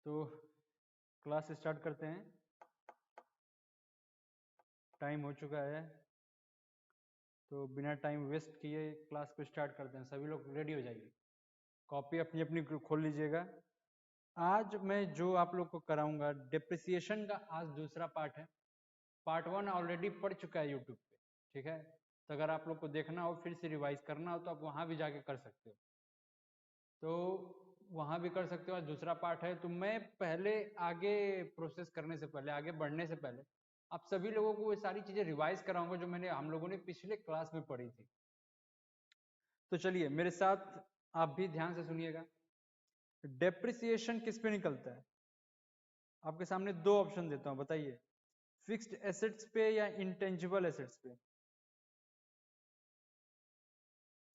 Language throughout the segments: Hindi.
तो क्लास स्टार्ट करते हैं, टाइम हो चुका है, तो बिना टाइम वेस्ट किए क्लास को स्टार्ट करते हैं। सभी लोग रेडी हो जाइए, कॉपी अपनी अपनी खोल लीजिएगा। आज मैं जो आप लोग को कराऊंगा डिप्रिसिएशन का आज दूसरा पार्ट है। पार्ट 1 ऑलरेडी पढ़ चुका है यूट्यूब पे, ठीक है। तो अगर आप लोग को देखना हो, फिर से रिवाइज करना हो, तो आप वहां भी जाके कर सकते हो, तो वहां भी कर सकते हो। आज दूसरा पार्ट है। तो मैं पहले आगे प्रोसेस करने से पहले, आगे बढ़ने से पहले, आप सभी लोगों को वो सारी चीजें रिवाइज कराऊंगा जो मैंने हम लोगों ने पिछले क्लास में पढ़ी थी। तो चलिए मेरे साथ आप भी ध्यान से सुनिएगा। डेप्रिसिएशन किस पे निकलता है? आपके सामने दो ऑप्शन देता हूं, बताइए, फिक्स्ड एसेट्स पे या इंटेंजिबल एसेट्स पे?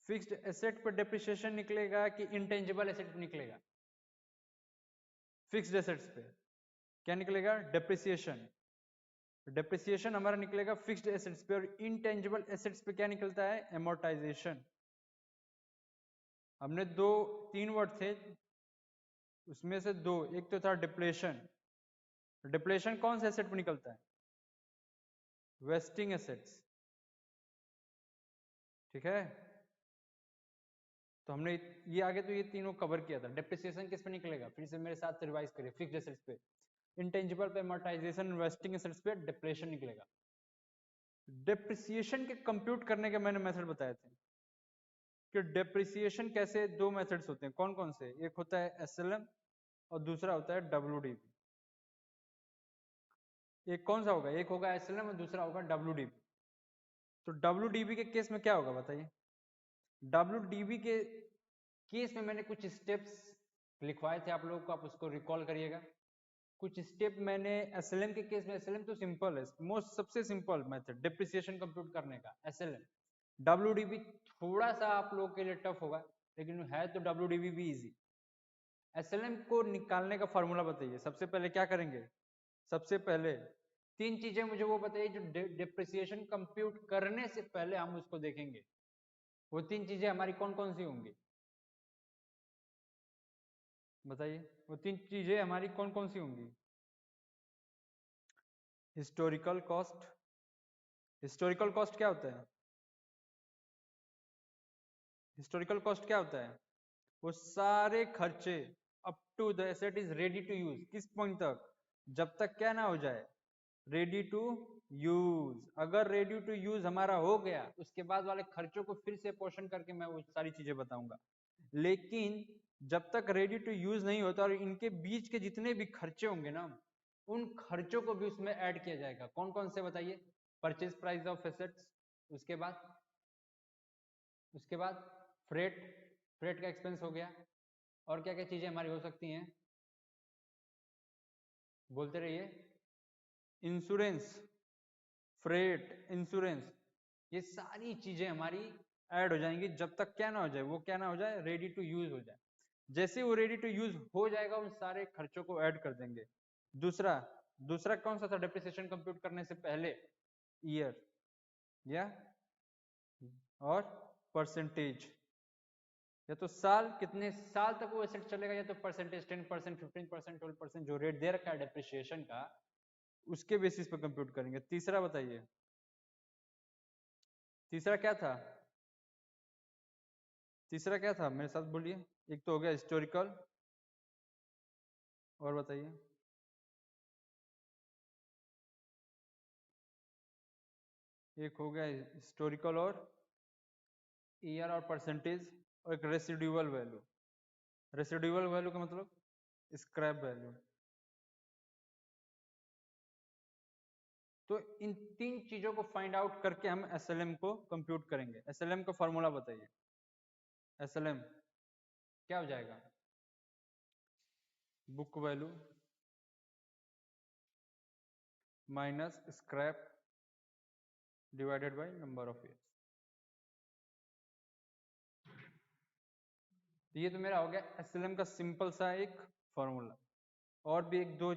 फिक्स्ड एसेट पर डेप्रिसिएशन निकलेगा कि इंटेंजिबल एसेट पे निकलेगा? फिक्स्ड एसेट्स पे क्या निकलेगा? डेप्रिसिएशन। डेप्रिसिएशन हमारा निकलेगा फिक्स्ड एसेट्स पे, और इंटेंजिबल एसेट्स पे क्या निकलता है? एमोर्टाइजेशन। हमने दो तीन वर्ड थे, उसमें से दो, एक तो था डिप्लेशन। डिप्लेशन कौन से एसेट पे निकलता है? वेस्टिंग एसेट्स, ठीक है। तो हमने ये आगे तो ये तीनों कवर किया था। डेप्रिसिएशन किस पे निकलेगा? फिर से मेरे साथ रिवाइज करिए, फिक्स्ड एसेट्स पे। इंटेंजिबल पे एमोर्टाइजेशन, वेस्टिंग एसेट्स पे डिप्लेशन निकलेगा। डेप्रिसिएशन के कंप्यूट करने के मैंने मेथड बताए थे कि डेप्रिसिएशन कैसे, दो मेथड्स होते हैं। कौन कौन से? एक होता है एसएलएम और दूसरा होता है डब्ल्यूडीपी। एक कौन सा होगा? एक होगा एसएलएम और दूसरा होगा डब्ल्यूडीपी। तो डब्ल्यूडीपी के केस में क्या होगा बताइए? डब्ल्यूडीपी के केस में मैंने कुछ स्टेप्स लिखवाए थे आप लोगों को, आप उसको रिकॉल करिएगा। कुछ स्टेप मैंने एसएलएम के केस में, एसएलएम तो सिंपल है, मोस्ट सबसे सिंपल मेथड डेप्रिसिएशन कंप्यूट करने का एसएलएम। डब्ल्यूडीपी थोड़ा सा आप लोगों के लिए टफ होगा, लेकिन है तो डब्ल्यूडीपी भी इजी। एसएलएम को निकालने का फॉर्मूला बताइए। सबसे पहले क्या करेंगे? सबसे पहले तीन चीजें मुझे वो बताइए जो डेप्रिसिएशन कंप्यूट करने से पहले हम उसको देखेंगे। वो तीन चीजें हमारी कौन कौन सी होंगी बताइए? वो तीन चीजें हमारी कौन कौन सी होंगी? Historical cost. हिस्टोरिकल कॉस्ट क्या होता है? हिस्टोरिकल कॉस्ट क्या होता है? वो सारे खर्चे up to the asset is ready to use, किस पॉइंट तक? जब तक क्या ना हो जाए, रेडी टू यूज। अगर रेडी टू यूज हमारा हो गया, उसके बाद वाले खर्चों को फिर से पोर्शन करके मैं वो सारी चीजें बताऊंगा। लेकिन जब तक रेडी टू यूज नहीं होता, और इनके बीच के जितने भी खर्चे होंगे ना, उन खर्चों को भी उसमें ऐड किया जाएगा। कौन कौन से बताइए? परचेज प्राइस ऑफ एसेट्स, उसके बाद फ्रेट, फ्रेट का एक्सपेंस हो गया। और क्या क्या चीजें हमारी हो सकती हैं? बोलते रहिए। इंश्योरेंस, फ्रेट, इंश्योरेंस, ये सारी चीजें हमारी ऐड हो जाएंगी जब तक क्या ना हो जाए, वो क्या ना हो जाए, रेडी टू यूज हो जाए। जैसे वो रेडी टू यूज हो जाएगा, उन सारे खर्चों को ऐड कर देंगे। दूसरा दूसरा कौन सा था डेप्रिसिएशन कंप्यूट करने से पहले? ईयर या और परसेंटेज, या तो साल, कितने साल तक वो एसेट चलेगा, या तो परसेंटेज 10%, 15%, 12% जो रेट दे रखा है डेप्रिसिएशन का, उसके बेसिस पर कंप्यूट करेंगे। तीसरा बताइए, तीसरा क्या था? तीसरा क्या था मेरे साथ बोलिए? एक तो हो गया हिस्टोरिकल, और बताइए? एक हो गया हिस्टोरिकल और ईयर और परसेंटेज, और एक रेसिड्यूअल वैल्यू। रेसिड्यूअल वैल्यू का मतलब स्क्रैप वैल्यू। तो इन तीन चीजों को फाइंड आउट करके हम एसएलएम को कंप्यूट करेंगे। एसएलएम का फॉर्मूला बताइए। एसएलएम क्या हो जाएगा? Book value minus scrap divided by number of years. ये तो मेरा हो गया एसएलएम का सिंपल सा एक फॉर्मूला। और भी एक दो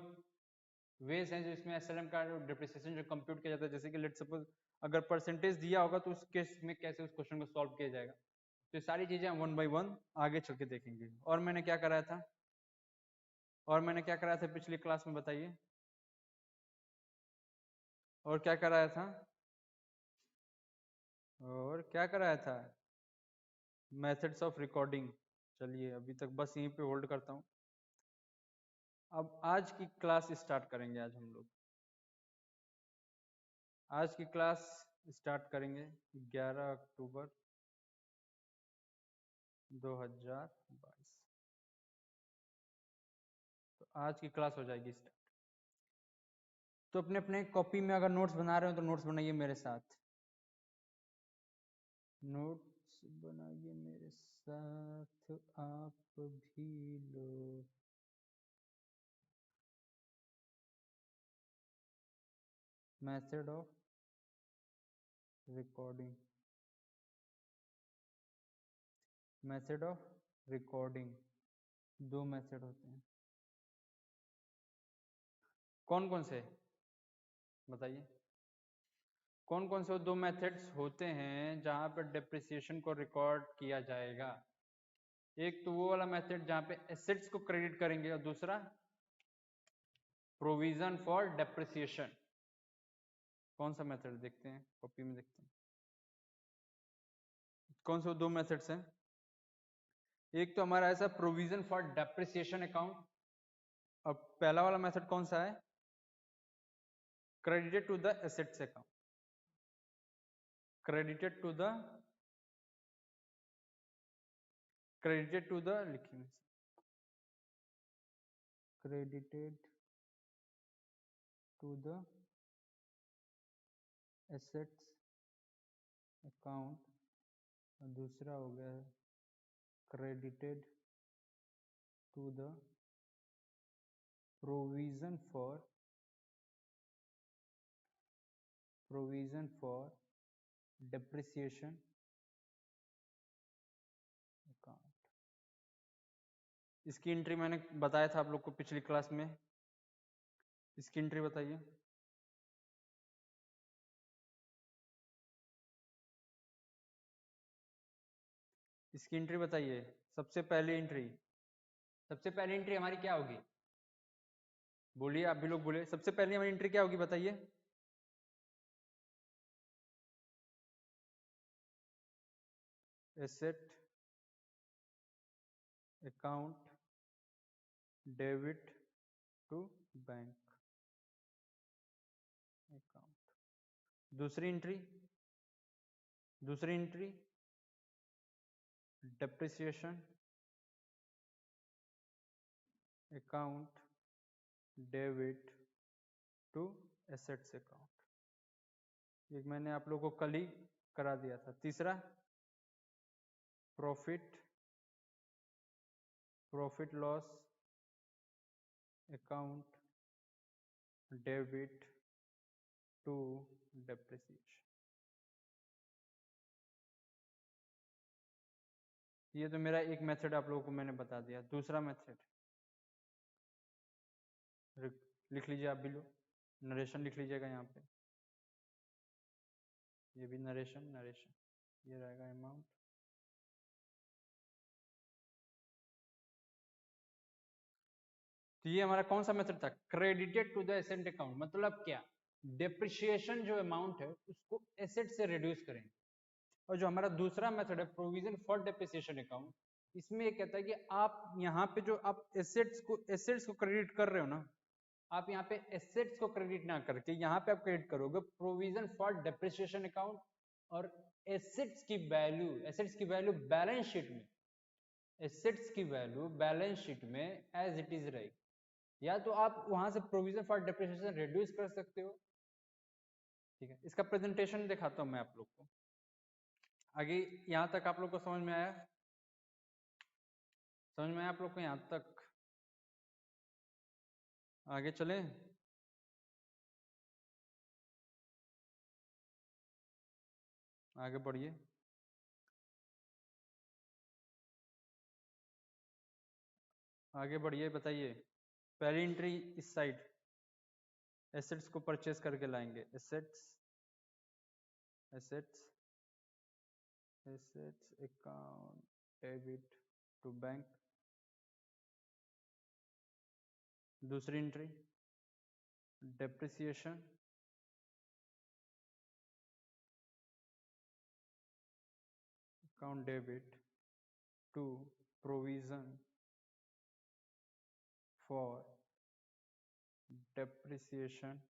वेज हैं जो इसमें एसएलएम का डिप्रिसिएशन जो कंप्यूट किया जाता है। जैसे कि लेट सपोज अगर परसेंटेज दिया होगा, तो उस केस में कैसे उस क्वेश्चन को सॉल्व किया जाएगा। तो ये सारी चीजें हम वन बाय वन आगे चल के देखेंगे। और मैंने क्या कराया था? और मैंने क्या कराया था पिछली क्लास में बताइए, और क्या कराया था, और क्या कराया था, मेथड्स ऑफ रिकॉर्डिंग। चलिए अभी तक बस यहीं पे होल्ड करता हूँ। अब आज की क्लास स्टार्ट करेंगे। आज की क्लास स्टार्ट करेंगे 11 अक्टूबर 2022। तो आज की क्लास हो जाएगी स्टार्ट। तो अपने अपने कॉपी में अगर नोट्स बना रहे हो तो नोट्स बनाइए मेरे साथ, नोट्स बनाइए मेरे साथ आप भी लो। Method of recording, method of recording, दो मेथड होते हैं। कौन कौन से बताइए, कौन कौन से दो मेथड्स होते हैं जहां पर डेप्रिसिएशन को रिकॉर्ड किया जाएगा। एक तो वो वाला मेथड जहां पे एसेट्स को क्रेडिट करेंगे, और दूसरा प्रोविजन फॉर डेप्रिसिएशन। कौन सा मेथड देखते हैं, कॉपी में देखते हैं कौन से दो मेथड्स हैं। एक तो हमारा ऐसा प्रोविजन फॉर डेप्रिसिएशन अकाउंट, और पहला वाला मेथड कौन सा है, credited to the assets account, credited to the लिखिए, credited to the assets account, और दूसरा हो गया है credited to the provision for depreciation account। इसकी एंट्री मैंने बताया था आप लोग को पिछली क्लास में, इसकी एंट्री बताइए। इसकी एंट्री बताइए, सबसे पहली एंट्री हमारी क्या होगी, बोलिए आप भी लोग बोलिए, सबसे पहली हमारी एंट्री क्या होगी बताइए। Asset account debit to bank account. दूसरी entry depreciation account debit to assets account, एक मैंने आप लोगों को कल ही करा दिया था। तीसरा profit loss account debit to depreciation. ये तो मेरा एक मेथड आप लोगों को मैंने बता दिया। दूसरा मेथड लिख लीजिए, आप भी लो, नरेशन लिख लीजिएगा यहाँ पे, ये भी नरेशन, ये रहेगा अमाउंट। तो ये हमारा कौन सा मेथड था, credited to the asset account. मतलब क्या, डेप्रिसिएशन जो अमाउंट है उसको एसेट से रिड्यूस करेंगे। और जो हमारा दूसरा मेथड है प्रोविजन फॉर डेप्रिसिएशन अकाउंट, इसमें ये कहता है कि आप यहाँ पे जो आप एसेट्स को क्रेडिट कर रहे हो ना, आप यहाँ पे एसेट्स को क्रेडिट ना करके यहाँ पे आप क्रेडिट करोगे प्रोविजन फॉर डेप्रिसिएशन अकाउंट, और एसेट्स की वैल्यू बैलेंस शीट में, एसेट्स की वैल्यू बैलेंस शीट में एज इट इज रहेगी। या तो आप वहां से प्रोविजन फॉर डेप्रिसिएशन रिड्यूस कर सकते हो, ठीक है। इसका प्रेजेंटेशन दिखाता हूं मैं आप लोग को। आगे यहां तक आप लोग को समझ में आया, आप लोग को यहां तक? आगे चलें, आगे बढ़िए। बताइए, पहली एंट्री इस साइड एसेट्स को परचेस करके लाएंगे, assets account debit to bank, दूसरी entry depreciation account debit to provision for depreciation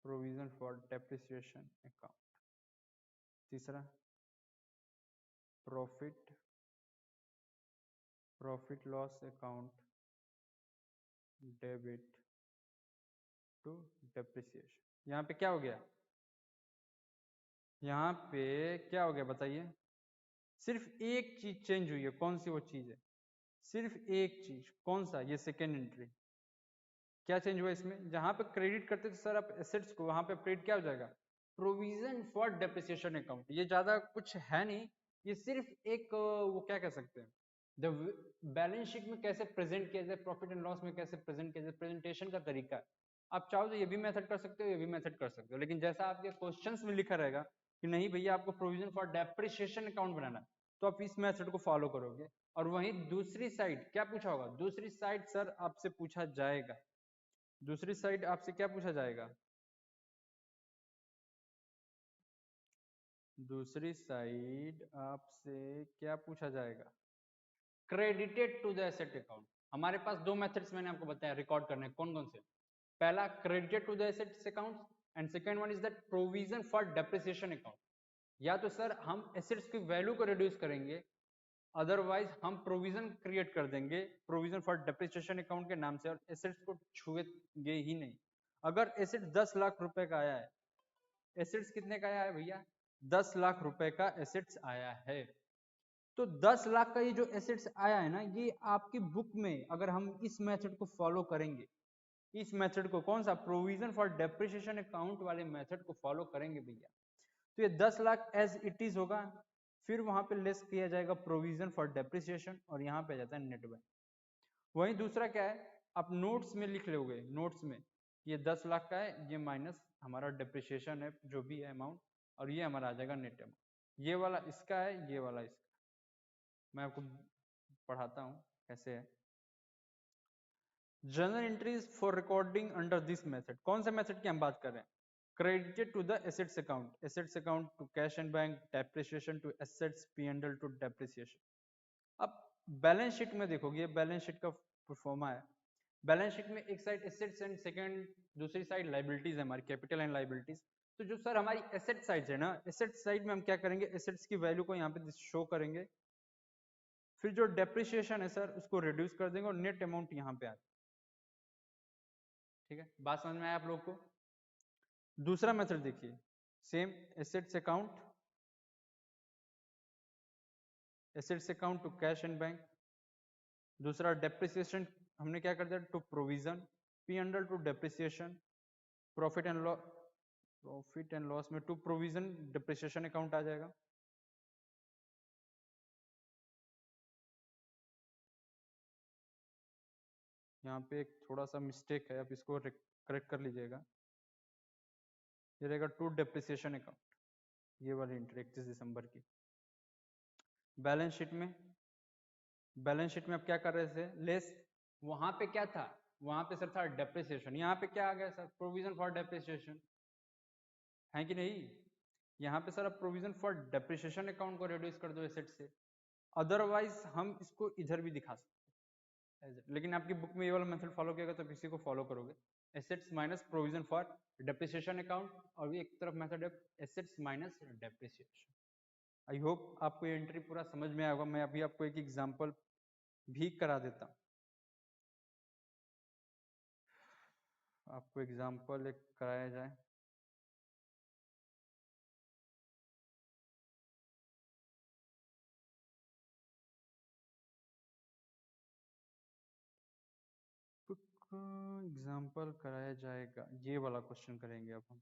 provision for depreciation account. तीसरा profit loss account debit to depreciation. यहाँ पे क्या हो गया, यहाँ पे क्या हो गया बताइए, सिर्फ एक चीज चेंज हुई है। कौन सी वो चीज है, सिर्फ एक चीज, कौन सा, ये सेकेंड एंट्री। क्या चेंज हुआ इसमें, जहां पे क्रेडिट करते थे सर आप एसेट्स को, वहां पे अपग्रेड क्या हो जाएगा, प्रोविजन फॉर डेप्रिसिएशन अकाउंट। ये ज्यादा कुछ है नहीं, ये सिर्फ एक वो क्या कह सकते हैं, द बैलेंस शीट में कैसे प्रेजेंट किया जाए, प्रॉफिट एंड लॉस में कैसे प्रेजेंट किया जाए, प्रेजेंटेशन का तरीका है। आप चाहो तो ये भी मेथड कर सकते हो, ये भी मेथड कर सकते हो, लेकिन जैसा आपके क्वेश्चंस में लिखा रहेगा कि नहीं भैया आपको प्रोविजन फॉर डेप्रिसिएशन अकाउंट बनाना है, तो आप इस मेथड को फॉलो करोगे। और वहीं दूसरी साइड क्या पूछा होगा, दूसरी साइड सर आपसे पूछा जाएगा, दूसरी साइड आपसे क्या पूछा जाएगा, दूसरी साइड आपसे क्या पूछा जाएगा, credited to the asset account. हमारे पास दो मेथड्स मैंने आपको बताया रिकॉर्ड करने, कौन कौन से, पहला credited to the assets account and second one is that provision for depreciation account. या तो सर हम एसेट्स की वैल्यू को रिड्यूस करेंगे, अदरवाइज हम प्रोविजन क्रिएट कर देंगे प्रोविजन फॉर डेप्रिसिएशन अकाउंट के नाम से, और एसेट्स को छुएंगे ही नहीं। अगर एसेट 10 लाख रुपए का आया है, एसेट्स कितने का आया है भैया, 10 लाख रुपए का एसेट्स आया है, तो 10 लाख का ये जो एसेट्स आया है ना, ये आपकी बुक में अगर हम इस मेथड को फॉलो करेंगे, इस मेथड को, कौन सा, प्रोविजन फॉर डेप्रिसिएशन अकाउंट वाले मेथड को फॉलो करेंगे भैया, तो ये 10 लाख एज इट इज होगा, फिर वहां पे लेस किया जाएगा प्रोविजन फॉर डेप्रिसिएशन, और यहाँ पे आ जाता है नेट बैंक। वहीं दूसरा क्या है, आप नोट्स में लिख लोगे, नोट्स में ये 10 लाख का है, ये माइनस हमारा डेप्रिसिएशन है जो भी है अमाउंट, और ये हमारा आ जाएगा नेट अमाउंट। ये वाला इसका है, ये वाला इसका, मैं आपको पढ़ाता हूँ कैसे है। Journal entries for recording under this method, कौन सा मेथड की हम बात कर रहे हैं, credited to the assets account, assets account to cash and bank, depreciation to assets, P&L to depreciation. अब बैलेंस शीट में देखोगे, बैलेंस शीट का परफॉर्मा है, बैलेंस शीट में एक साइड एसेट्स एंड सेकंड, दूसरी साइड लाइबिलिटीज है हमारी, कैपिटल एंड लाइबिलिटीज। तो जो सर हमारी एसेट साइड है ना, एसेट साइड में हम क्या करेंगे, एसेट्स की वैल्यू को यहाँ पे शो करेंगे, फिर जो डेप्रिसिएशन है सर उसको रिड्यूस कर देंगे, और नेट अमाउंट यहाँ पे आ जाए। ठीक है, बात समझ में आया आप लोग को। दूसरा मेथड देखिए, same assets account, assets account to cash and bank, दूसरा डेप्रिसिएशन हमने क्या कर दिया to provision, P&L to depreciation, profit and loss, profit and loss में टू प्रोविजन डेप्रिसिएशन अकाउंट आ जाएगा। यहाँ पे एक थोड़ा सा मिस्टेक है, आप इसको करेक्ट कर लीजिएगा, ये रहेगा टू डेप्रिसिएशन अकाउंट, ये वाली एंट्री 31 दिसंबर की। बैलेंस शीट में, बैलेंस शीट में आप क्या कर रहे थे, लेस, वहां पे क्या था, वहां पे सर था डेप्रिसिएशन, यहाँ पे क्या आ गया सर, प्रोविजन फॉर डेप्रिसिएशन, है कि नहीं। यहाँ पे सर आप प्रोविजन फॉर डेप्रिसिएशन अकाउंट को रिड्यूस कर दो एसेट से, अदरवाइज हम इसको इधर भी दिखा सकते हैं, लेकिन आपकी बुक में ये वाला मेथड फॉलो किया तो इसी को फॉलो करोगे, assets minus provision for depreciation account, और एक तरफ मेथड है assets minus depreciation. I hope आपको ये एंट्री पूरा समझ में आएगा। मैं अभी आपको एक एग्जांपल भी करा देता हूँ, आपको एग्जांपल एक कराया जाए। एग्जांपल कराया जाएगा, ये वाला क्वेश्चन करेंगे अब हम।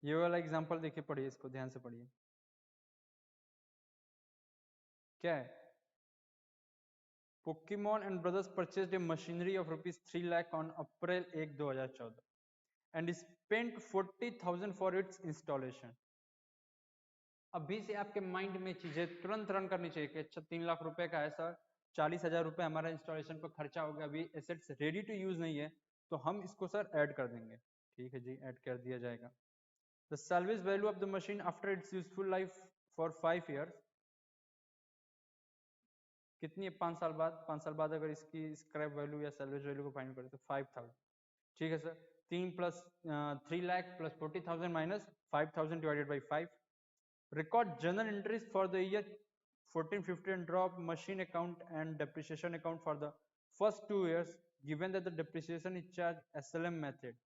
ये वाला एग्जांपल देखिए, पढ़िए इसको ध्यान से पढ़िए, क्या है, Pokemon and brothers purchased A machinery of ₹3 lakh on April 1, 2014 and spent 40,000 for its installation. अभी से आपके माइंड में चीजें तुरंत रन करनी चाहिए कि अच्छा 3 लाख रुपए का है सर, 40,000 रुपए हमारा इंस्टॉलेशन पर खर्चा हो गया, अभी एसेट्स रेडी टू यूज नहीं है, तो हम इसको सर ऐड कर देंगे। ठीक है जी, ऐड कर दिया जाएगा। The salvage value of the machine after it's useful life for 5 years, कितनी है? 5 साल बाद। 5 साल बाद अगर इसकी स्क्रैप वैल्यू या सैल्वेज वैल्यू को फाइंड करें तो 5,000। ठीक है sir, 3 plus 3 lakh plus 40,000 minus 5,000 divided by 5। Record general entries for the year 14-15 and drop machine account and depreciation account for the first 2 years given that the depreciation is charged SLM method.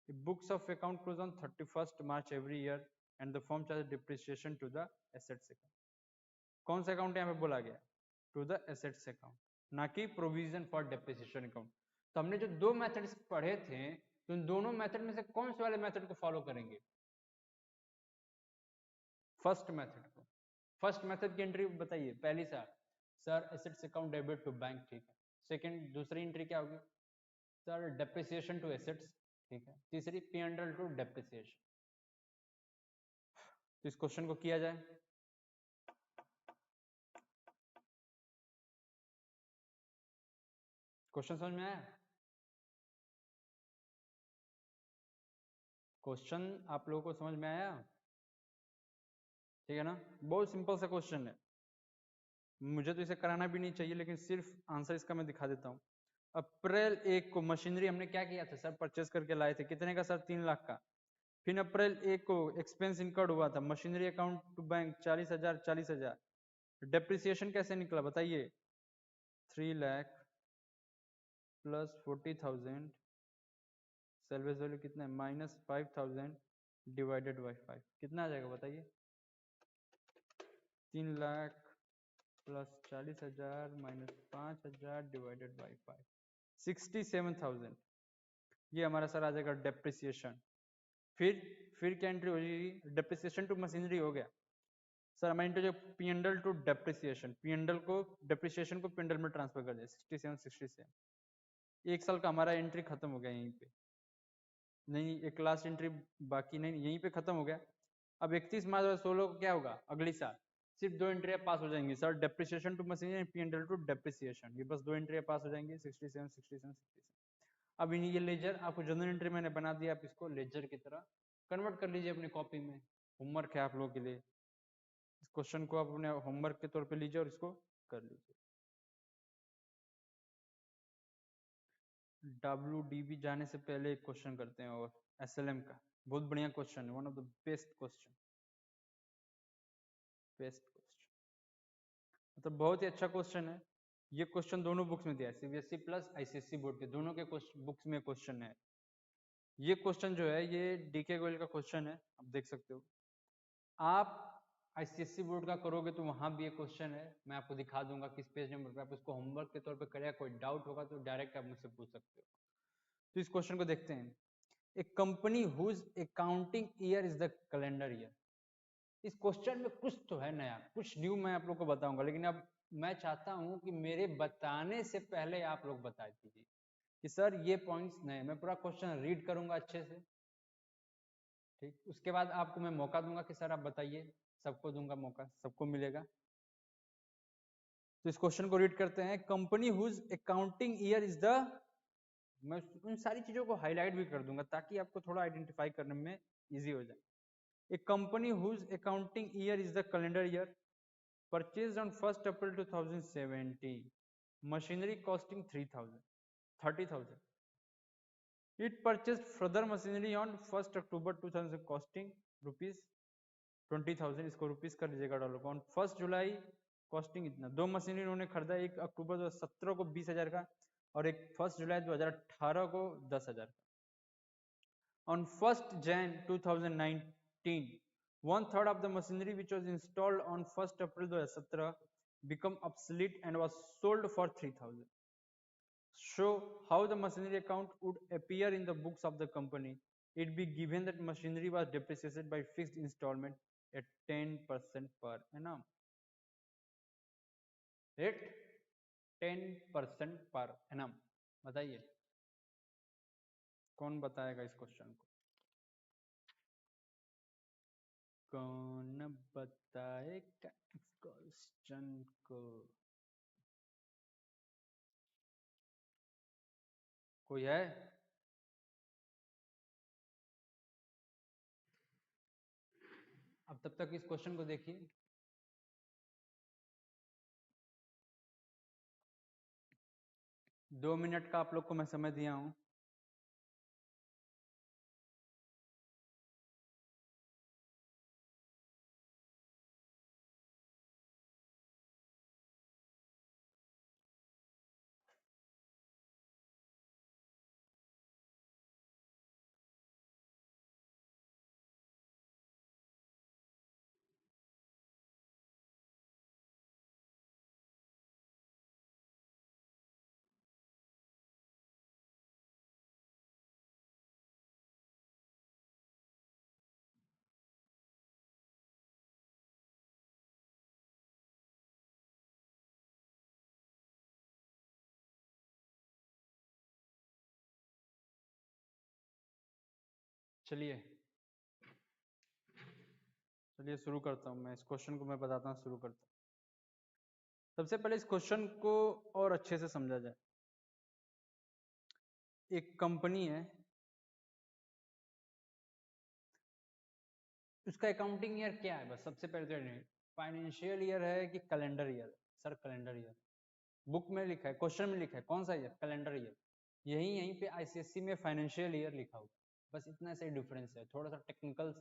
The books of account close on 31st March every year and the firm charges depreciation to the assets account. कौन सा अकाउंट यहाँ पे बोला गया? टू द एसेट्स अकाउंट, ना कि प्रोविजन फॉर डेप्रिसिएशन अकाउंट। तो हमने जो दो मेथड्स पढ़े थे, तो इन दोनों मेथड में से कौन से वाले मेथड को फॉलो करेंगे? फर्स्ट मेथड को। फर्स्ट मेथड की एंट्री बताइए। पहली sir assets account debit to bank, ठीक है। सेकंड, दूसरी एंट्री क्या होगी? सर डेप्रिसिएशन टू एसेट्स, ठीक है। तीसरी P&L टू डेप्रिसिएशन। तो इस क्वेश्चन को किया जाए। क्वेश्चन समझ में आया? क्वेश्चन आप लोगों को समझ में आया? ठीक है ना, बहुत सिंपल सा क्वेश्चन है, मुझे तो इसे कराना भी नहीं चाहिए, लेकिन सिर्फ आंसर इसका मैं दिखा देता हूँ। अप्रैल 1 को मशीनरी हमने क्या किया था सर? परचेस करके लाए थे। कितने का सर? 3 लाख का। फिर अप्रैल 1 को एक्सपेंस इनकर्ड हुआ था, machinery account to bank 40,000 40,000। Depreciation कैसे निकला बताइए? 3 लाख प्लस 40,000, सेल्वेज वैल्यू कितना है? माइनस 5,000 डिवाइडेड बाई 5, कितना आ जाएगा बताइए? 3 lakh plus 40,000 minus 5,000 divided by 5, 67,000। ये हमारा सर आ जाएगा डेप्रिसिएशन। फिर क्या एंट्री हो जाएगी? डेप्रिसिएशन टू मशीनरी हो गया सर, हमारी एंट्री जो P&L टू डेप्रिसिएशन, P&L को डेप्रिसिएशन को P&L में ट्रांसफर कर दिया, 67। एक साल का हमारा एंट्री खत्म हो गया यहीं पे। नहीं, एक लास्ट एंट्री बाकी नहीं, यहीं पे खत्म हो गया। अब 31 मार्च 2016 को क्या होगा? अगली साल सिर्फ 2 एंट्रियां पास हो जाएंगी sir, depreciation to machinery, P&L to depreciation. ये बस 2 एंट्रियां पास हो जाएंगी, 67 67 67। अब ये लेजर आपको जनरल एंट्री मैंने बना दिया, आप इसको लेजर की तरह कन्वर्ट कर लीजिए अपनी कॉपी में। होमवर्क है आप लोगों के लिए, इस क्वेश्चन को आप अपने होमवर्क के तौर पे लीजिए और इसको कर लीजिए। WDB जाने से पहले एक क्वेश्चन करते हैं और SLM का, बहुत बढ़िया क्वेश्चन है, one of the best question, मतलब बहुत ही अच्छा क्वेश्चन है। ये क्वेश्चन दोनों बुक्स में दिया है, CBSE प्लस ICSE बोर्ड के दोनों के बुक्स में क्वेश्चन है। ये क्वेश्चन जो है ये DK गोयल का क्वेश्चन है, आप देख सकते हो। आप ICSE बोर्ड का करोगे तो वहां भी एक क्वेश्चन है, मैं आपको दिखा दूंगा किस पेज नंबर पे, आप उसको होमवर्क के तौर पे करेगा। कोई डाउट होगा तो डायरेक्ट आप मुझसे पूछ सकते हो। तो इस क्वेश्चन को देखते हैं। A company whose accounting year is the calendar year. इस क्वेश्चन में कुछ तो है नया, कुछ न्यू मैं आप लोग को बताऊंगा, लेकिन अब मैं चाहता हूं कि मेरे बताने से पहले आप लोग बता दीजिए कि सर ये पॉइंट्स नए। मैं पूरा क्वेश्चन रीड करूंगा अच्छे से, ठीक। उसके बाद आपको मैं मौका दूंगा कि सर आप बताइए, सबको दूंगा मौका, सबको मिलेगा। तो इस क्वेश्चन को रीड करते हैं। Company whose accounting year is the, मैं उन सारी चीजों को हाईलाइट भी कर दूंगा ताकि आपको थोड़ा आइडेंटिफाई करने में इजी हो जाए। A company whose accounting year is the calendar year purchased on 1st April 2017, machinery costing 30,000. It purchased further machinery on 1st October 2000 costing rupees 20,000, इसको रुपीस कर लीजिएगा डॉलर को। ऑन 1st जुलाई कॉस्टिंग इतना, दो मशीनरी उन्होंने खरीदा, एक अक्टूबर 2017 को 20,000 का और एक 1st जुलाई 2018 को 10,000 का। On 1st Jan 2019, 1/3 of the machinery which was installed on 1st April 2017 become obsolete and was sold for 3,000. Show how the machinery account would appear in the books of the company. It be given that machinery was depreciated by fixed installment at 10% per annum. At 10% per annum. बताइए कौन बताएगा इस क्वेश्चन को? कौन बताएगा इस क्वेश्चन को? कोई है? अब तब तक इस क्वेश्चन को देखिए। दो मिनट का आप लोग को मैं समय दिया हूं। चलिए चलिए शुरू करता हूं मैं इस क्वेश्चन को, मैं बताता हूं, शुरू करता हूं। सबसे पहले इस क्वेश्चन को और अच्छे से समझा जाए। एक कंपनी है, उसका अकाउंटिंग ईयर क्या है, बस सबसे पहले तो फाइनेंशियल ईयर है कि calendar year? Sir calendar year book में लिखा है, क्वेश्चन में लिखा है, कौन सा ईयर? Calendar year. यहीं पे आईसीएससी में फाइनेंशियल ईयर लिखा हुआ, बस इतना सा डिफरेंस है। थोड़ा सा टेक्निकल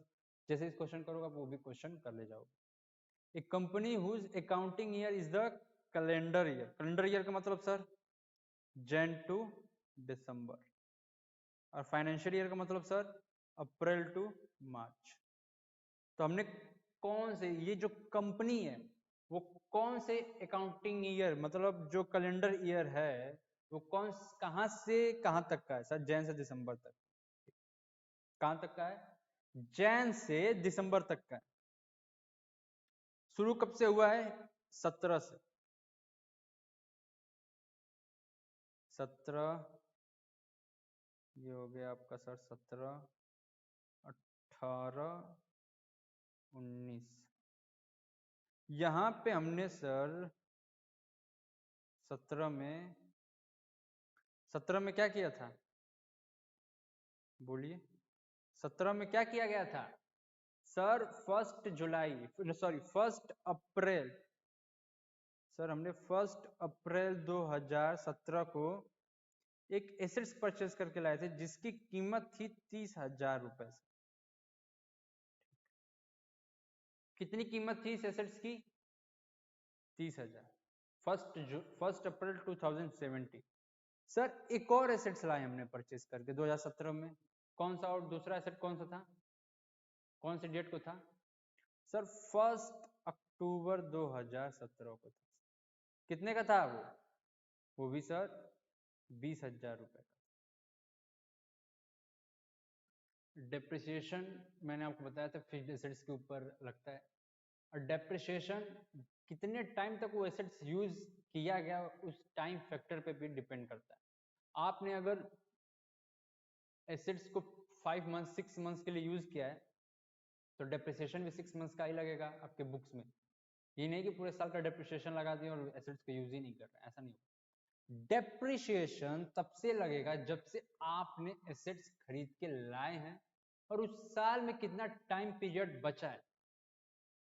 जैसे इस क्वेश्चन करोगे वो भी क्वेश्चन कर ले जाओगे। एक company whose accounting year is the calendar year. Calendar year का मतलब सर जैन टू दिसंबर, और फाइनेंशियल ईयर का मतलब सर अप्रैल टू मार्च। तो हमने कौन से, ये जो कंपनी है वो कौन से अकाउंटिंग ईयर, मतलब जो कैलेंडर ईयर है वो कहां से कहां तक का है? सर जैन से दिसंबर तक। कहां तक का है? जैन से दिसंबर तक का है। शुरू कब से हुआ है? 17 से। 17, ये हो गया आपका सर 17, 18, 19। यहां पे हमने सर 17 में, 17 में क्या किया था? बोलिए। 17 में क्या किया गया था? सर 1 जुलाई, सॉरी 1 अप्रैल, सर हमने 1 अप्रैल 2017 को एक एसेट्स परचेज करके लाए थे जिसकी कीमत थी 30,000 रुपए से। कितनी कीमत थी इस एसेट्स की? 30,000। 1 अप्रैल 2017। सर एक और एसेट्स लाए हमने परचेज करके 2017 में। कौन सा? और दूसरा एसेट कौन सा था? कौन सी डेट को था? सर 1 अक्टूबर 2017 को था। कितने का था वो? वो भी सर 20,000 रुपए का। डेप्रिसिएशन मैंने आपको बताया था फिक्स्ड एसेट्स के ऊपर लगता है, और डेप्रिसिएशन कितने टाइम तक वो एसेट्स यूज किया गया उस टाइम फैक्टर पे भी डिपेंड करता है। आपने अगर एसेट्स को 5 मंथ 6 मंथ्स के लिए यूज किया है तो डेप्रिसिएशन भी 6 मंथ्स का ही लगेगा आपके बुक्स में। ये नहीं कि पूरे साल का डेप्रिसिएशन लगा दिया और एसेट्स का यूज ही नहीं कर रहे, ऐसा नहीं होगा। डेप्रिसिएशन तब से लगेगा जब से आपने एसेट्स खरीद के लाए हैं और उस साल में कितना टाइम पीरियड बचा है।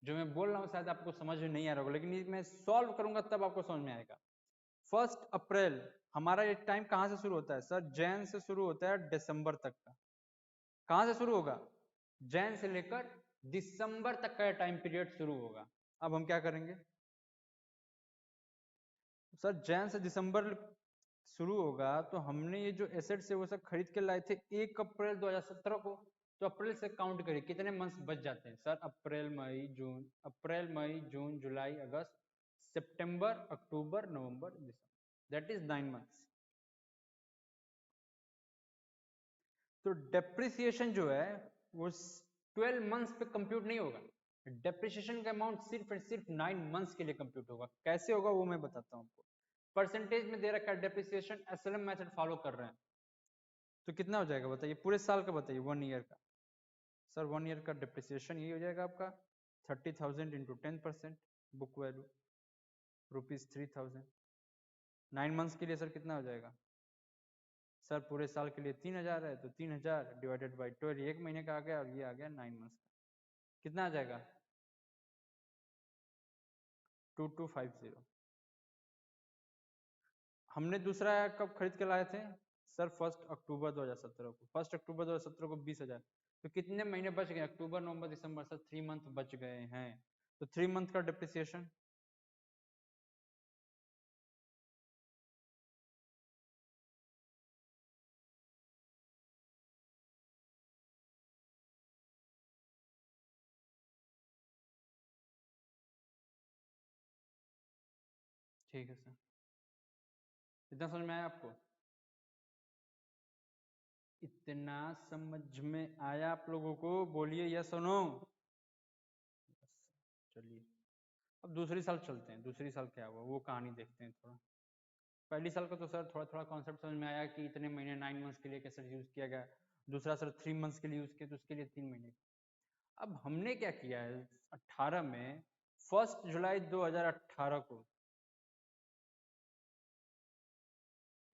जो मैं बोल रहा हूँ शायद आपको समझ में नहीं आ रहा होगा, लेकिन मैं सॉल्व करूंगा तब आपको समझ में आएगा। 1 अप्रैल हमारा ये टाइम कहां से शुरू होता है? सर जैन से शुरू होता है दिसंबर तक का। कहां से शुरू होगा? जैन से लेकर दिसंबर तक का टाइम पीरियड शुरू होगा। अब हम क्या करेंगे? सर जैन से दिसंबर शुरू होगा तो हमने ये जो एसेट्स है वो सब खरीद के लाए थे 1 अप्रैल 2017 को। तो अप्रैल से काउंट करिए कितने मंथ्स बच जाते हैं? सर अप्रैल मई जून जुलाई अगस्त सितंबर अक्टूबर नवंबर दिसंबर, दैट इज 9 मंथ्स। तो डेप्रिसिएशन जो है वो 12 मंथ्स पे कंप्यूट नहीं होगा। डेप्रिसिएशन का अमाउंट सिर्फ और सिर्फ 9 मंथ्स के लिए कंप्यूट होगा। कैसे होगा वो मैं बताता हूं आपको। परसेंटेज में दे रखा है डेप्रिसिएशन, एसएलएम मेथड फॉलो कर रहे हैं तो कितना हो जाएगा बताइए? पूरे साल का बताइए, 1 ईयर का। सर 1 ईयर का डिप्रिसिएशन यही हो जाएगा आपका 30,000 इंटू 10% बुक वैल्यू ₹3,000। 9 मंथ्स के लिए सर कितना हो जाएगा? सर पूरे साल के लिए 3,000 है, तो 3,000 डिवाइडेड बाई 12 1 महीने का आ गया, और ये आ गया 9 मंथ्स का। कितना आ जाएगा? 2250। हमने दूसरा कब खरीद के लाए थे? सर 1 अक्टूबर 2017 को। 1 अक्टूबर 2017 को 20,000। तो कितने महीने बच गए? अक्टूबर, नवंबर, दिसंबर। सर 3 मंथ बच गए हैं। तो 3 मंथ का डिप्रिसिएशन ठीक है सर। इतना समझ में आया आपको? इतना समझ में आया आप लोगों को? बोलिए यस और नो। चलिए अब दूसरी साल चलते हैं। दूसरी साल क्या हुआ वो कहानी देखते हैं थोड़ा। पहली साल का तो सर थोड़ा थोड़ा कॉन्सेप्ट समझ में आया कि इतने महीने 9 मंथ्स के लिए कैसे यूज किया गया। दूसरा सर 3 मंथ्स के लिए यूज किया, तो उसके लिए 3 महीने। अब हमने क्या किया है 18 में, 1 जुलाई 2018 को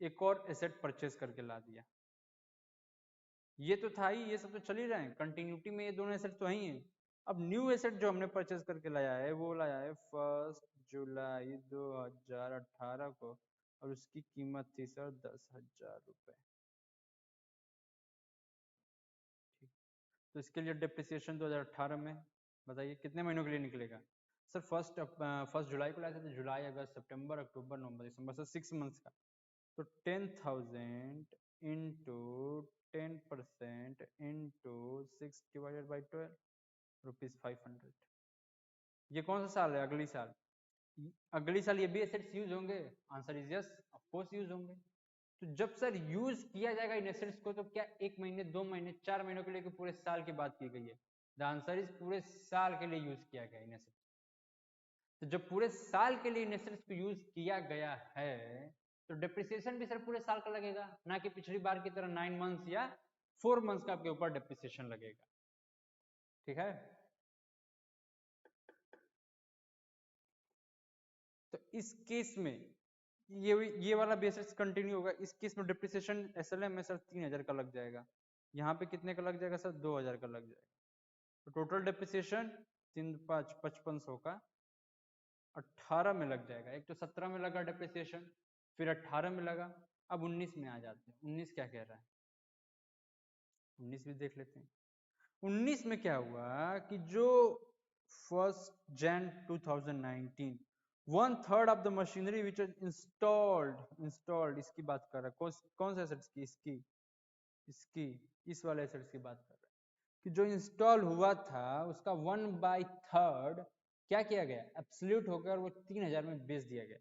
एक और एसेट परचेज करके ला दिया। ये तो था ही, ये सब तो चल ही रहे हैं कंटिन्यूटी में, ये दोनों एसेट तो ही हैं। अब न्यू एसेट जो हमने परचेज करके लाया है वो लाया है 1 जुलाई 2018 को, और उसकी कीमत थी सर 10,000 रुपए। तो इसके लिए डिप्रिसिएशन 2018 में बताइए कितने महीनों के लिए निकलेगा? सर 1 जुलाई को लाया था, तो जुलाई, अगस्त, सितंबर, अक्टूबर, नवंबर, दिसंबर, सर 6 मंथ्स का। तो 10,000 इंटू 10% इंटू 6 डिवाइडेड बाई 12, ₹500। ये कौन सा साल है? अगली साल। अगली साल ये भी एसेट्स यूज होंगे? Answer is yes, of course use होंगे। तो जब सर यूज किया जाएगा इन एसेट्स को, तो क्या 1 महीने, 2 महीने, 4 महीनों के लिए, पूरे साल की बात की गई है? द आंसर इज पूरे साल के लिए यूज किया गया इन एसेट्स। तो जब पूरे साल के लिए इन एसेट्स को यूज किया गया है, तो डिप्रिसिएशन भी सर पूरे साल का लगेगा, ना कि पिछली बार की तरह 9 मंथ्स या 4 मंथ्स का आपके ऊपर डिप्रिसिएशन लगेगा। ठीक है? तो इस केस में ये वाला बेसिस कंटिन्यू होगा। इस केस में डिप्रिसिएशन एसएलएम में सर 3,000 का लग जाएगा। यहाँ पे कितने का लग जाएगा सर? 2,000 का लग जाएगा। तो टोटल डिप्रिसिएशन 3 5 5500 का 18 में लग जाएगा। एक तो 17 में लगा डिप्रिसिएशन, फिर 18 में लगा। अब 19 में आ जाते हैं। 19 क्या कह रहा है? 19 भी देख लेते हैं। 19 में क्या हुआ कि जो 1 Jan 2019 1/3 of the machinery which is installed, इसकी बात कर रहा है। कौन सा एसेट्स की? इसकी इस वाले एसेट्स की बात कर रहा है कि जो इंस्टॉल हुआ था उसका 1/3 क्या किया गया? एब्सोल्यूट होकर वो 3,000 में बेच दिया गया।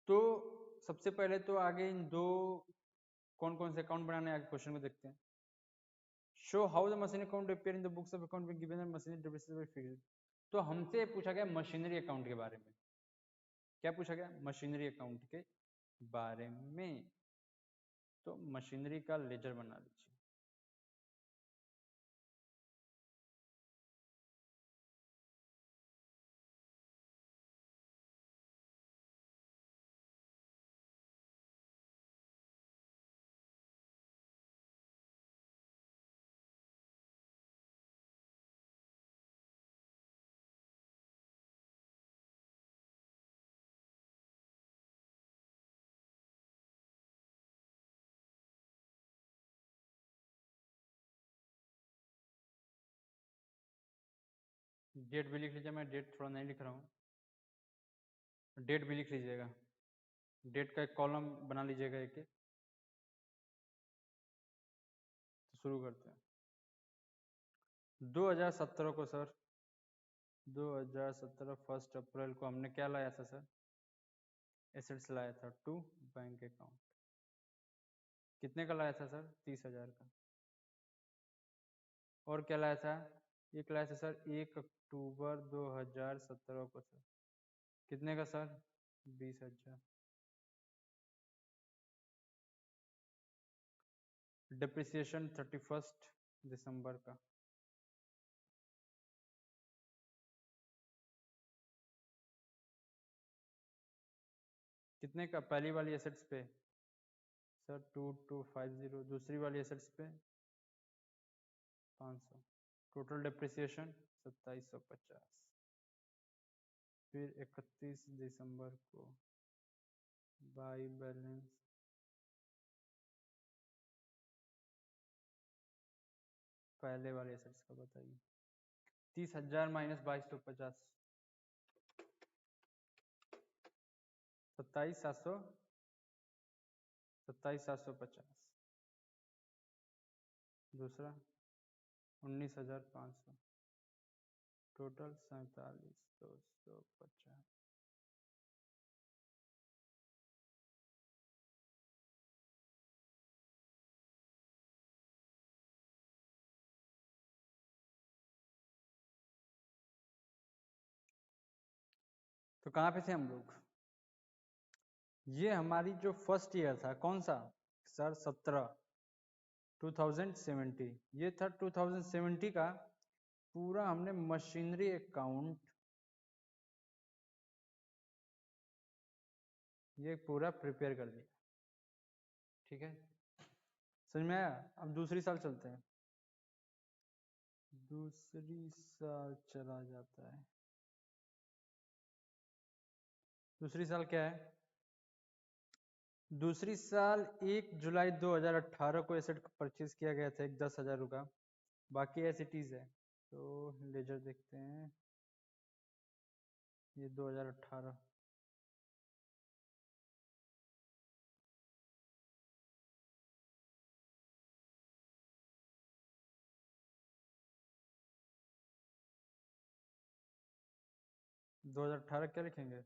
तो सबसे पहले तो आगे इन दो कौन कौन से अकाउंट बनाने आगे क्वेश्चन में देखते हैं। Show how the machinery account appear in the books of account when given the machinery depreciation figure. तो हमसे पूछा गया मशीनरी अकाउंट के बारे में। क्या पूछा गया? मशीनरी अकाउंट के बारे में। तो मशीनरी का लेजर बना लीजिए। डेट भी लिख लीजिए। मैं डेट थोड़ा नहीं लिख रहा हूँ, डेट भी लिख लीजिएगा। डेट का एक कॉलम बना लीजिएगा एक। तो शुरू करते हैं। 2017 को सर, 2017 1 अप्रैल को हमने क्या लाया था सर? एसेट्स लाया था टू बैंक अकाउंट। कितने का लाया था सर? 30,000 का। और क्या लाया था? एक लाया था सर 1 अक्टूबर 2017 को सर। कितने का सर? 20,000। डिप्रिसिएशन 31 दिसंबर का। कितने का पहली वाली एसेट्स पे सर 2250, दूसरी वाली एसेट्स पे 500, टोटल डिप्रिसिएशन 2750। फिर 31 दिसंबर को बाई बैलेंस पहले वाले एसेट्स का बताइए। 30,000 माइनस 2250, 27,750। दूसरा 19,500, टोटल 47,250। तो कहाँ पे थे हम लोग? ये हमारी जो फर्स्ट ईयर था कौन सा सर? 2070। ये था 2070 का पूरा हमने मशीनरी अकाउंट ये पूरा प्रिपेयर कर दिया। ठीक है, समझ में आया? अब दूसरी साल चलते हैं। दूसरी साल चला जाता है। दूसरी साल क्या है? दूसरी साल 1 जुलाई 2018 को एसेट परचेज किया गया था, एक 10,000 का। बाकी एज इट इज है। तो लेजर देखते हैं, ये 2018। दो हजार अठारह क्या लिखेंगे?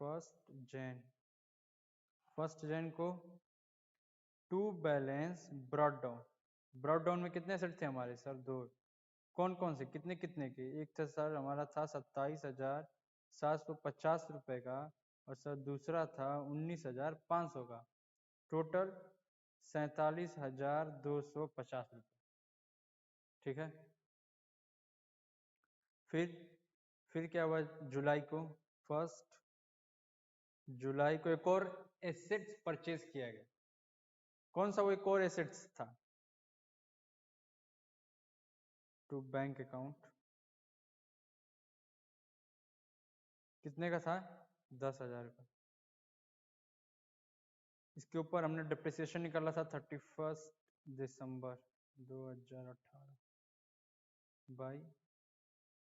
फर्स्ट जैन को to balance brought down. Brought down में कितने सेट थे हमारे सर? दो। कौन कौन से? कितने कितने के? एक था सर हमारा था 27,750 रुपए का, और सर दूसरा था 19,500 का। टोटल 47,250 रुपये। ठीक है, फिर क्या हुआ? जुलाई को फर्स्ट जुलाई को एक और एसेट्स परचेज किया गया। कौन सा वो एक और एसेट्स था? To bank account. कितने का था? 10,000 का। इसके ऊपर हमने डिप्रिसिएशन निकाला था 31 दिसंबर 2018 बाई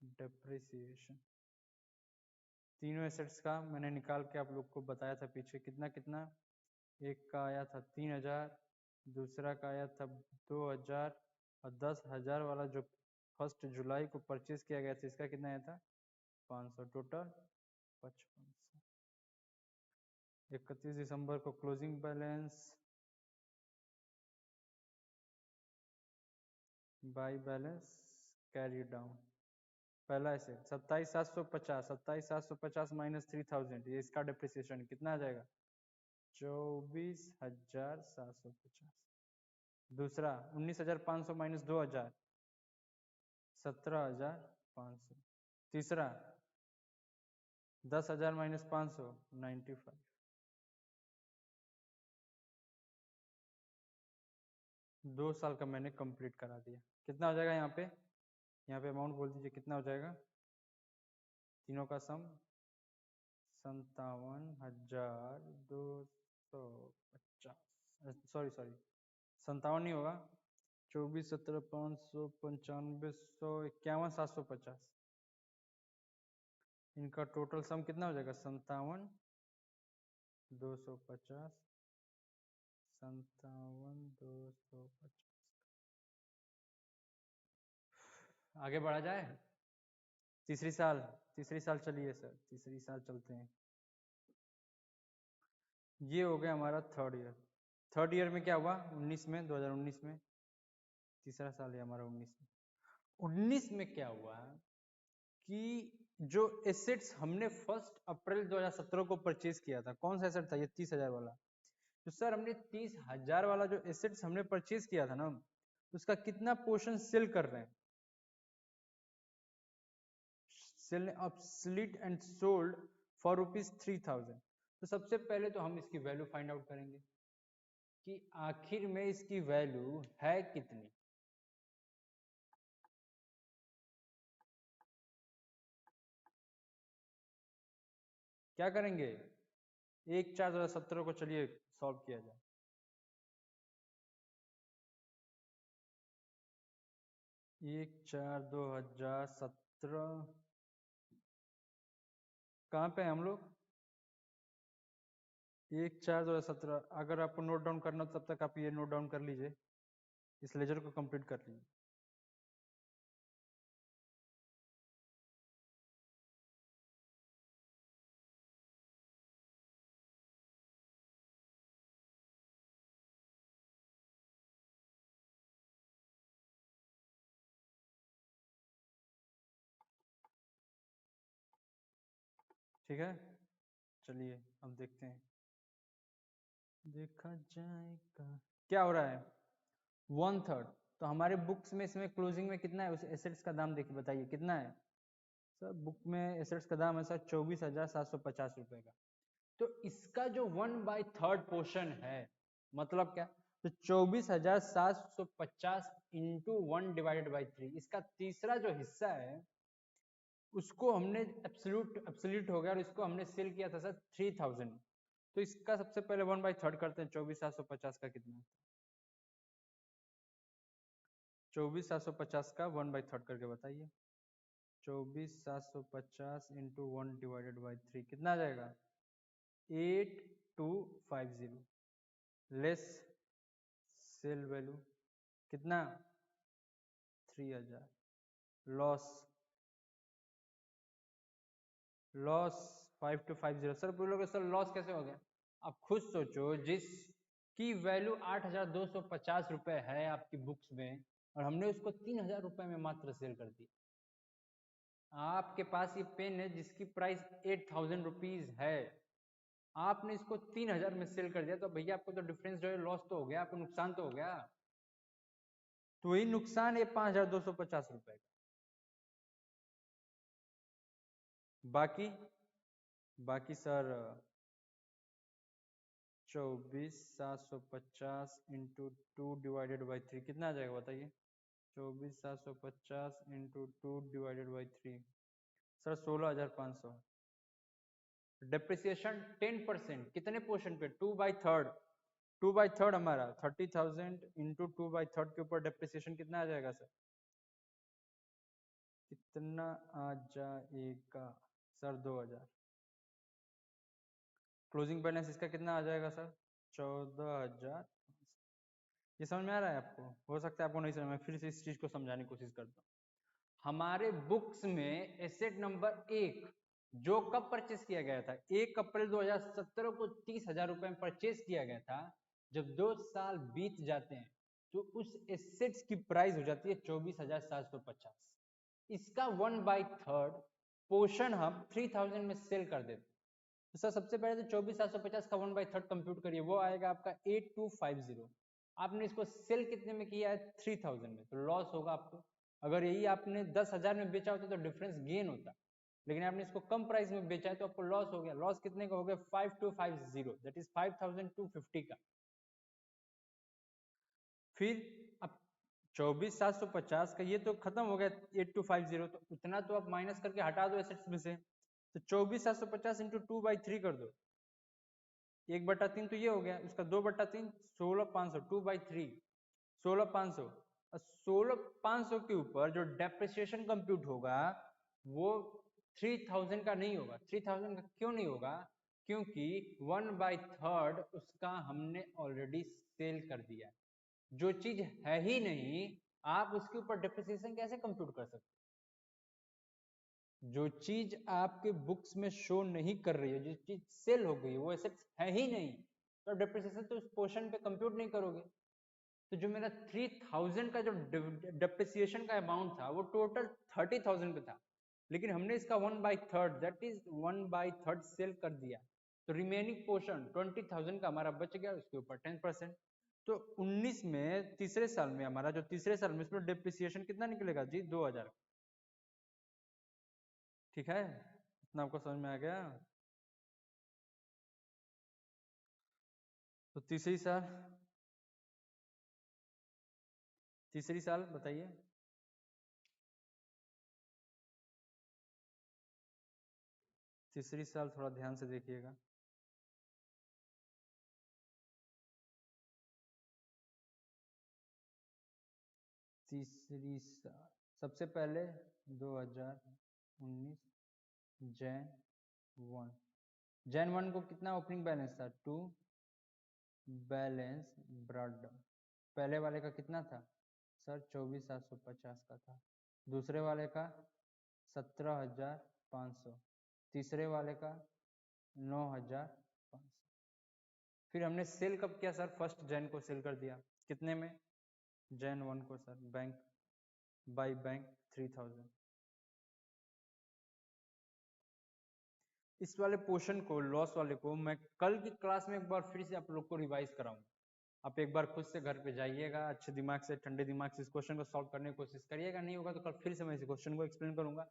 डिप्रिसिएशन। तीनों एसेट्स का मैंने निकाल के आप लोग को बताया था पीछे कितना कितना। एक का आया था 3,000, दूसरा का आया था 2,000, और 10,000 वाला जो 1 जुलाई को परचेज किया गया था इसका कितना आया था? 500। टोटल 5500। 31 दिसंबर को closing balance by balance carry down. पहला एसेट 27,750, 27,750 माइनस 3,000, ये इसका डिप्रिसिएशन कितना आ जाएगा? 24,750। दूसरा 19,500 माइनस 2,000, 17,500। तीसरा 10,000 माइनस 500, 95। 2 साल का मैंने कंप्लीट करा दिया। कितना हो जाएगा यहाँ पे? यहाँ पे अमाउंट बोल दीजिए कितना हो जाएगा? तीनों का सम 57,250। सॉरी 57 नहीं होगा, 24, 17, 500, 95, 100, 51, 750। इनका टोटल सम कितना हो जाएगा? 57,250, 57,250। आगे बढ़ा जाए? तीसरी साल चलिए सर, तीसरी साल चलते हैं। ये हो गया हमारा थर्ड ईयर में क्या हुआ? 19 में 2019 में तीसरा साल है हमारा 19 में। 19 में क्या हुआ कि जो एसेट्स हमने 1 अप्रैल 2017 को परचेज किया था, कौन सा एसेट था? ये 30,000 वाला। तो सर हमने 30,000 वाला जो एसेट्स हमने परचेज किया था ना, उसका कितना पोर्शन सेल कर रहे हैं? Sale obsolete and sold for ₹3,000। तो सबसे पहले तो हम इसकी वैल्यू फाइंड आउट करेंगे कि आखिर में इसकी वैल्यू है कितनी। क्या करेंगे? 1/4/2017 को चलिए सॉल्व किया जाए। 1/4/2017 कहाँ पे हैं हम लोग? 1/4/2017। अगर आपको नोट डाउन करना हो तब तक आप ये नोट डाउन कर लीजिए, इस लेजर को कंप्लीट कर लीजिए। ठीक है, चलिए अब देखते हैं, देखा जाएगा क्या हो रहा है। 1/3। तो हमारे बुक्स में इसमें क्लोजिंग में कितना है उस एसेट्स का दाम? देखिए बताइए कितना है सर। बुक में एसेट्स का दाम है सर 24,750 रुपए का। तो इसका जो 1/3 पोर्शन है, मतलब क्या? तो 24,750 इंटू 1/3, इसका तीसरा जो हिस्सा है उसको हमने एब्सोल्यूट हो गया और इसको हमने सेल किया था सर 3,000। तो इसका सबसे पहले 1/3 करते हैं। 24,750 का कितना? 24,750 का 1/3 करके बताइए। 24,750 इंटू 1/3 कितना आ जाएगा? 8250 लेस सेल वैल्यू कितना? 3,000 लॉस 5250। सर बोलोगे सर लॉस कैसे हो गया? आप खुद सोचो, जिसकी वैल्यू 8,250 रुपए है आपकी बुक्स में और हमने उसको 3,000 रुपए में मात्र सेल कर दी। आपके पास ये पेन है जिसकी प्राइस 8,000 रुपीज है, आपने इसको 3,000 में सेल कर दिया, तो भैया आपको तो डिफरेंस जो है लॉस तो हो गया, आपको नुकसान तो हो गया। तो वही नुकसान है 5,250 रुपए का। बाकी सर 24,750 इंटू 2/3 कितना आ जाएगा बताइए? 24,750 इंटू 2/3 सर 16,500। डेप्रिसिएशन 10% कितने पोर्शन पे? 2/3। 2/3 हमारा 30,000 इंटू 2/3 के ऊपर डेप्रिसिएशन कितना आ जाएगा सर? कितना आ जाएगा सर? 2,000। क्लोजिंग बैलेंस इसका कितना आ जाएगा सर? 14,000। ये समझ में आ रहा है आपको? हो सकता है आपको नहीं समझ में, फिर से इस चीज को समझाने की कोशिश करता हूँ। हमारे बुक्स में एसेट नंबर 1 जो कब परचेस किया गया था? 1 अप्रैल 2017 को 30,000 रुपए में परचेस किया गया था। जब 2 साल बीत जाते हैं तो उस एसेट्स की प्राइस हो जाती है 24,750। इसका 1/3 पोर्शन हम 3,000 में सेल कर देते हैं। तो सर सबसे पहले तो 24,750 का 1/3 कंप्यूट करिए, वो आएगा आपका 8250। आपने इसको सेल कितने में किया है? 3,000 में, तो लॉस होगा आपको। अगर यही आपने 10,000 में बेचा होता तो डिफरेंस गेन होता, लेकिन आपने इसको कम प्राइस में बेचा है तो आपको लॉस हो गया। लॉस कितने का हो गया? 5250, दैट इज 5,250 का। फिर अब 24,750 का ये तो खत्म हो गया 8250, तो उतना तो आप माइनस करके हटा दो एसेट्स में से। तो 24,750 इंटू 2/3 कर दो, 1/3 तो ये हो गया, उसका 2/3 16,500 2/3 16,500। 16,500 के ऊपर जो डेप्रिसिएशन कंप्यूट होगा वो 3,000 का नहीं होगा। 3,000 का क्यों नहीं होगा? क्योंकि 1/3 उसका हमने ऑलरेडी सेल कर दिया। जो चीज है ही नहीं आप उसके ऊपर डेप्रिसिएशन कैसे कंप्यूट कर सकते? जो चीज आपके बुक्स में शो नहीं कर रही है, जो चीज सेल हो गई, वो एसेट्स है ही नहीं, तो डेप्रिसिएशन तो उस पोर्शन पे कंप्यूट नहीं करोगे। तो जो मेरा 3,000 का जो डेप्रिसिएशन का अमाउंट था वो टोटल 30,000 पे था, लेकिन हमने इसका 1/3 दैट इज 1/3 सेल कर दिया। तो रिमेनिंग पोर्शन 20,000 का हमारा बच गया, उसके ऊपर 10%। तो 19 में तीसरे साल में हमारा जो तीसरे साल में इसमें डिप्रिसिएशन कितना निकलेगा जी? 2,000। ठीक है, इतना आपको समझ में आ गया? तो तीसरी साल बताइए। तीसरी साल थोड़ा ध्यान से देखिएगा। तीसरी साल सबसे पहले 2019 जैन 1 को कितना ओपनिंग बैलेंस था? 2 बैलेंस ब्रॉड डाउन। पहले वाले का कितना था सर? 24,750 का था। दूसरे वाले का 17,500। तीसरे वाले का 9,500। फिर हमने सेल कब किया सर? फर्स्ट जैन को सेल कर दिया। कितने में? जैन 1 को सर, बैंक बाय बैंक 3,000। इस वाले पोर्शन को, लॉस वाले को, मैं कल की क्लास में एक बार फिर से आप लोग को रिवाइज कराऊंगा। आप एक बार खुद से घर पे जाइएगा, अच्छे दिमाग से, ठंडे दिमाग से इस क्वेश्चन को सॉल्व करने की कोशिश करिएगा। नहीं होगा तो कल फिर से मैं इस क्वेश्चन को एक्सप्लेन करूंगा।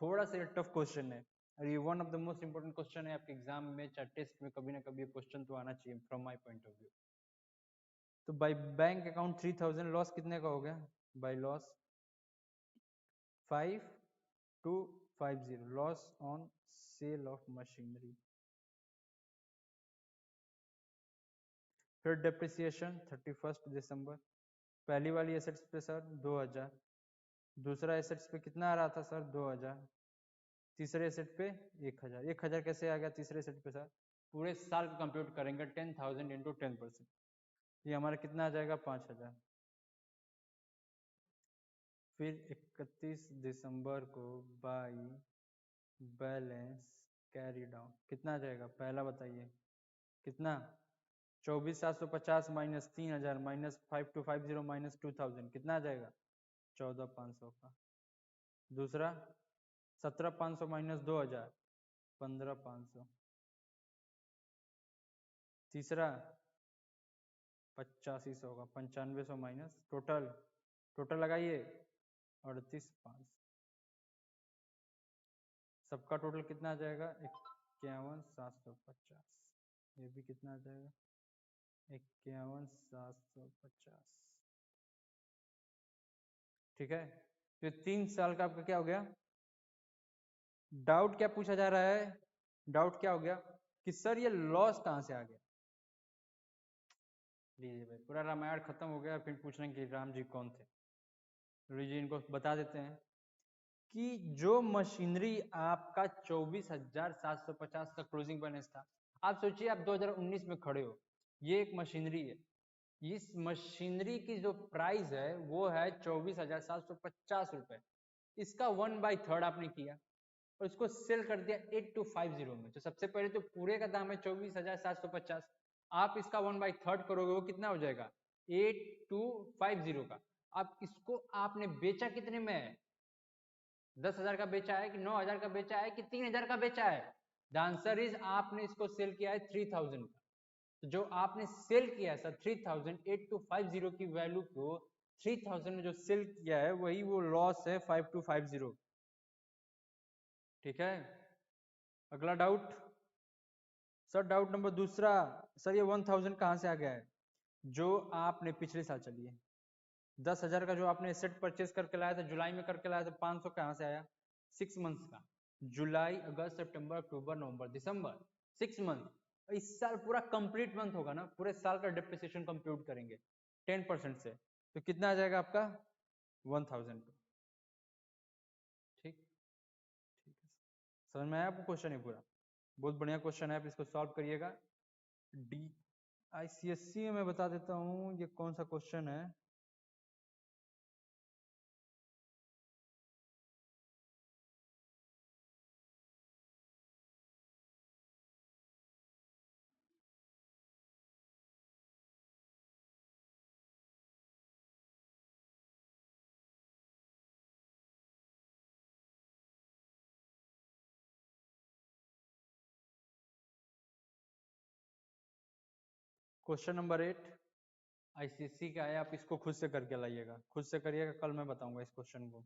थोड़ा सा टफ क्वेश्चन है और ये one of the most important question है आपके एग्जाम में, चाहे टेस्ट में, कभी ना कभी ये क्वेश्चन तो आना चाहिए from my point of view. तो बाय बैंक अकाउंट 3,000, लॉस कितने का हो गया? By loss 5,250, loss on sale of machinery. फिर डेप्रिसिएशन 31 दिसंबर। पहली वाली एसेट्स पे सर 2,000। दूसरा एसेट्स पे कितना आ रहा था सर? 2,000। तीसरे एसेट पे 1,000। 1,000 कैसे आ गया तीसरे एसेट पे सर? पूरे साल को कंप्यूट करेंगे 10,000 इंटू 10%। ये हमारा कितना आ जाएगा? 5,000। फिर 31 दिसंबर को बाई बैलेंस कैरी डाउन कितना आ जाएगा? पहला बताइए कितना? 24,750 माइनस 3,000 माइनस 5,250 माइनस 2,000 कितना आ जाएगा? 14,500 का। दूसरा 17,500 माइनस 2,000 15,500। तीसरा 8500 का, 9500 माइनस टोटल लगाइए 38,500। सबका टोटल कितना आ जाएगा? 51,750। ये भी कितना आ जाएगा? 51,750। ठीक है, तो 3 साल का आपका क्या हो गया? डाउट क्या पूछा जा रहा है? डाउट क्या हो गया कि सर ये लॉस कहां से आ गया? लीजिए भाई, पूरा रामायण खत्म हो गया, फिर पूछ रहे हैं कि राम जी कौन थे। लीजिए इनको बता देते हैं कि जो मशीनरी आपका 24,750 का क्लोजिंग बैलेंस था। आप सोचिए आप 2019 में खड़े हो, ये एक मशीनरी है। इस मशीनरी की जो प्राइस है वो है 24,750 रुपए। इसका 1/3 आपने किया और इसको सेल कर दिया 8250 में। तो सबसे पहले तो पूरे का दाम है 24,750। आप इसका 1/3 करोगे, वो कितना हो जाएगा? 8250 का। अब इसको आपने बेचा कितने में है? 10,000 का बेचा है कि 9,000 का बेचा है कि 3,000 का बेचा है? द आंसर इज आपने इसको सेल किया है 3,000 का। तो जो आपने सेल किया है सर 3,8250 की वैल्यू को 3,000 में जो सेल किया है वही वो लॉस है 5,250। ठीक है, अगला डाउट सर, डाउट नंबर दूसरा। सर ये 1,000 कहां से आ गया है? जो आपने पिछले साल, चलिए 10,000 का जो आपने एसेट परचेस करके लाया था, जुलाई में करके लाया था, 500 कहां से आया? 6 मंथ्स का। जुलाई, अगस्त, सितंबर, अक्टूबर, नवंबर, दिसंबर, 6 मंथ। इस साल पूरा कंप्लीट मंथ होगा ना, पूरे साल का डिप्रिसिएशन कंप्यूट करेंगे 10% से, तो कितना आ जाएगा आपका? 1,000। ठीक, ठीक है, समझ में आया आपको क्वेश्चन? है पूरा बहुत बढ़िया क्वेश्चन है, आप इसको सॉल्व करिएगा। डी ICSE में मैं बता देता हूँ ये कौन सा क्वेश्चन है। क्वेश्चन नंबर 8 आईसीएससी का है, आप इसको खुद से करके लाइएगा, खुद से करिएगा, कल मैं बताऊंगा इस क्वेश्चन को।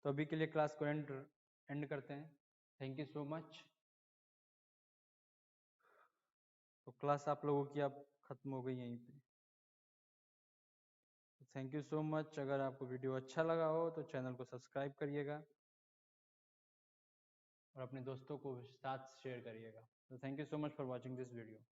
तो अभी के लिए क्लास को एंड करते हैं। Thank you so much. तो क्लास आप लोगों की अब खत्म हो गई यहीं पे। Thank you so much. अगर आपको वीडियो अच्छा लगा हो तो चैनल को सब्सक्राइब करिएगा और अपने दोस्तों को साथ शेयर करिएगा। तो thank you so much for watching this video.